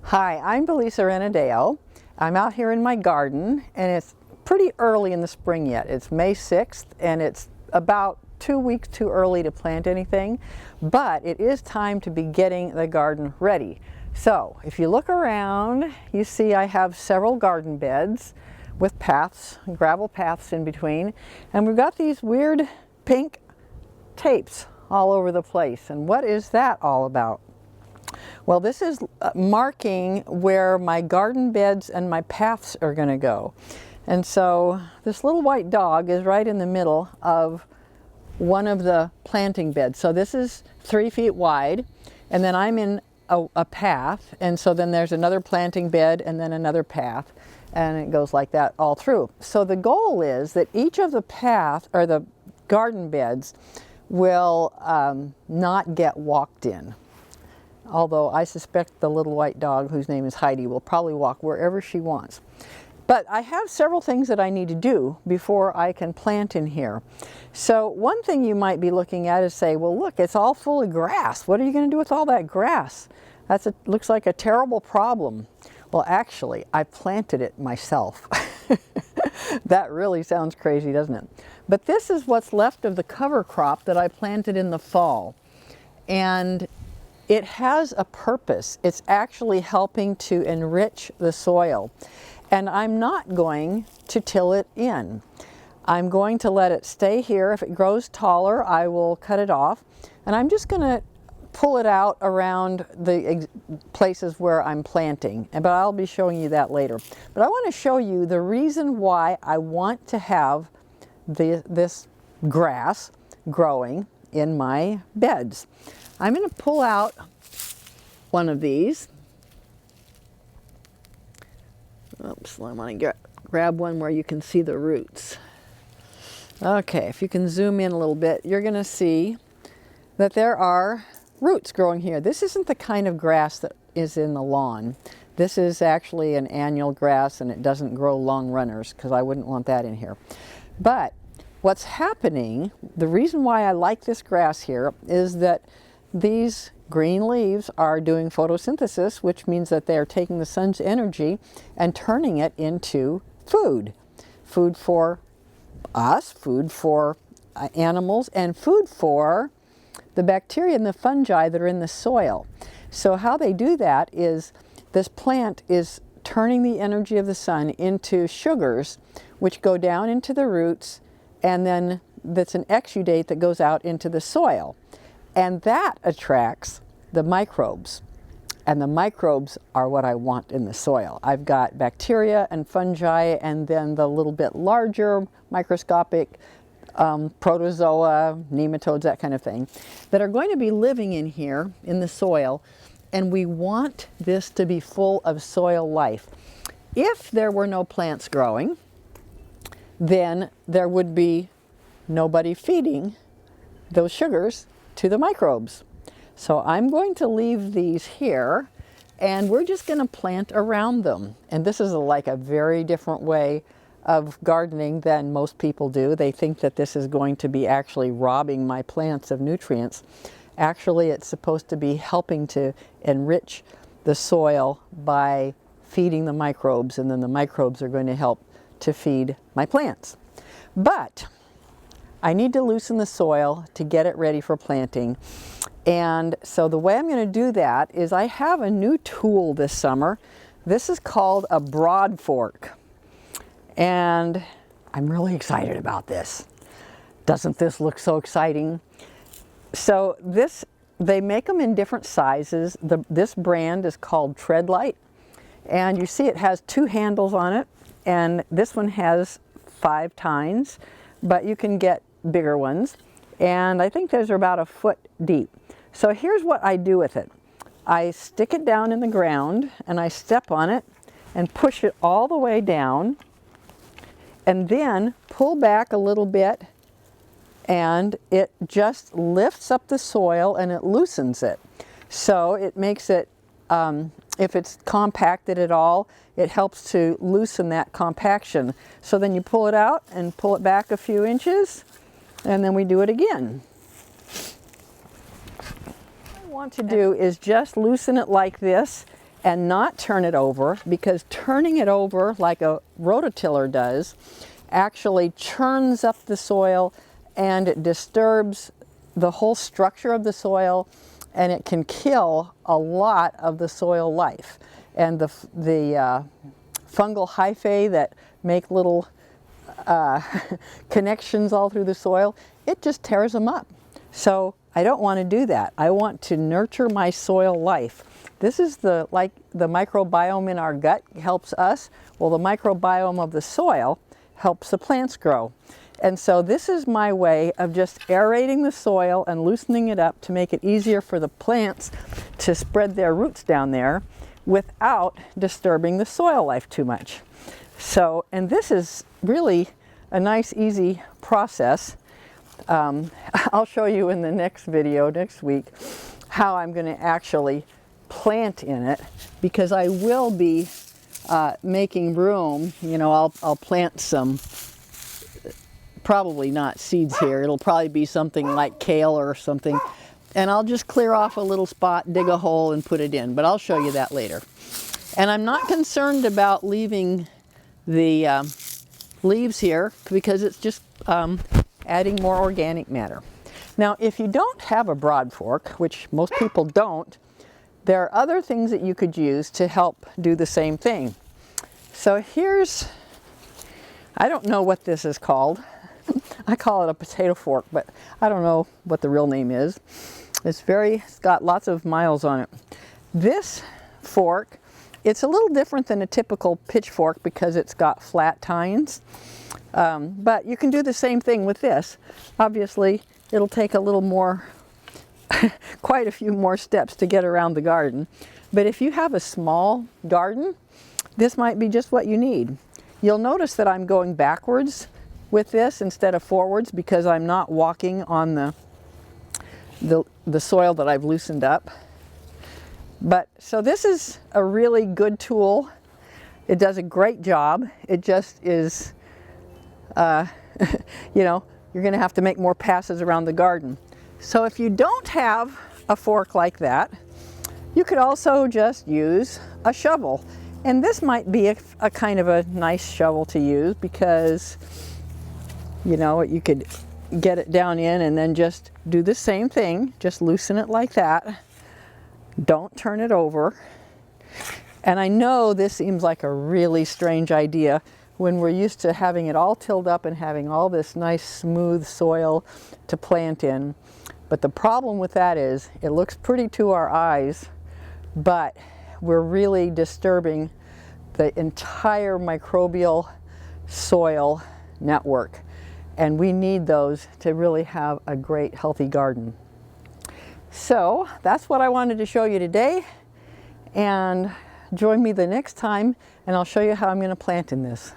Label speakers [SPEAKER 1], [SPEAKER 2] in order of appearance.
[SPEAKER 1] Hi, I'm Belisa Renadeo. I'm out here in my garden and it's pretty early in the spring yet. It's May 6th and it's about 2 weeks too early to plant anything, but it is time to be getting the garden ready. So if you look around, you see I have several garden beds with paths, gravel paths in between, and we've got these weird pink tapes all over the place. And what is that all about? Well, this is marking where my garden beds and my paths are going to go. And so this little white dog is right in the middle of one of the planting beds. So this is 3 feet wide, and then I'm in a path, and so then there's another planting bed and then another path, and it goes like that all through. So the goal is that each of the path or the garden beds will not get walked in. Although I suspect the little white dog, whose name is Heidi, will probably walk wherever she wants. But I have several things that I need to do before I can plant in here. So one thing you might be looking at is say, well, look, it's all full of grass. What are you going to do with all that grass? Looks like a terrible problem. Well, actually, I planted it myself. That really sounds crazy, doesn't it? But this is what's left of the cover crop that I planted in the fall. And it has a purpose. It's actually helping to enrich the soil. And I'm not going to till it in. I'm going to let it stay here. If it grows taller, I will cut it off. And I'm just going to pull it out around the places where I'm planting. But I'll be showing you that later. But I want to show you the reason why I want to have this grass growing in my beds. I'm going to pull out one of these. Oops, I want to grab one where you can see the roots. Okay, if you can zoom in a little bit, you're going to see that there are roots growing here. This isn't the kind of grass that is in the lawn. This is actually an annual grass, and it doesn't grow long runners because I wouldn't want that in here. But what's happening, the reason why I like this grass here is that these green leaves are doing photosynthesis, which means that they are taking the sun's energy and turning it into food. Food for us, food for animals, and food for the bacteria and the fungi that are in the soil. So how they do that is this plant is turning the energy of the sun into sugars, which go down into the roots, and then that's an exudate that goes out into the soil. And that attracts the microbes. And the microbes are what I want in the soil. I've got bacteria and fungi, and then the little bit larger microscopic protozoa, nematodes, that kind of thing, that are going to be living in here in the soil. And we want this to be full of soil life. If there were no plants growing, then there would be nobody feeding those sugars to the microbes. So I'm going to leave these here, and we're just going to plant around them. And this is like a very different way of gardening than most people do. They think that this is going to be actually robbing my plants of nutrients. Actually, it's supposed to be helping to enrich the soil by feeding the microbes, and then the microbes are going to help to feed my plants. But I need to loosen the soil to get it ready for planting. And so the way I'm going to do that is I have a new tool this summer. This is called a Broadfork. And I'm really excited about this. Doesn't this look so exciting? So they make them in different sizes. This brand is called Treadlite. And you see it has 2 handles on it. And this one has 5 tines, but you can get bigger ones. And I think those are about 1 foot deep. So here's what I do with it. I stick it down in the ground and I step on it and push it all the way down, and then pull back a little bit, and it just lifts up the soil and it loosens it. So it makes it, if it's compacted at all, it helps to loosen that compaction. So then you pull it out and pull it back a few inches, and then we do it again. What I want to do is just loosen it like this and not turn it over, because turning it over like a rototiller does actually churns up the soil and it disturbs the whole structure of the soil, and it can kill a lot of the soil life. And the fungal hyphae that make little connections all through the soil, it just tears them up. So I don't want to do that. I want to nurture my soil life. This is like the microbiome in our gut helps us. Well, the microbiome of the soil helps the plants grow. And so this is my way of just aerating the soil and loosening it up to make it easier for the plants to spread their roots down there without disturbing the soil life too much. So, and this is really a nice, easy process. I'll show you in the next video next week how I'm going to actually plant in it, because I will be making room. You know, I'll plant some, probably not seeds here. It'll probably be something like kale or something. And I'll just clear off a little spot, dig a hole and put it in. But I'll show you that later. And I'm not concerned about leaving the leaves here, because it's just adding more organic matter. Now, if you don't have a broadfork, which most people don't, there are other things that you could use to help do the same thing. So here's, I don't know what this is called. I call it a potato fork, but I don't know what the real name is. It's got lots of miles on it. This fork, it's a little different than a typical pitchfork because it's got flat tines. But you can do the same thing with this. Obviously, it'll take a little more, quite a few more steps to get around the garden. But if you have a small garden, this might be just what you need. You'll notice that I'm going backwards with this instead of forwards, because I'm not walking on the soil that I've loosened up. But so this is a really good tool. It does a great job. It just is, you know, you're going to have to make more passes around the garden. So if you don't have a fork like that, you could also just use a shovel. And this might be a kind of a nice shovel to use, because, you know, you could get it down in and then just do the same thing. Just loosen it like that. Don't turn it over. And I know this seems like a really strange idea when we're used to having it all tilled up and having all this nice smooth soil to plant in. But the problem with that is it looks pretty to our eyes, but we're really disturbing the entire microbial soil network. And we need those to really have a great healthy garden. So that's what I wanted to show you today. And join me the next time and I'll show you how I'm going to plant in this.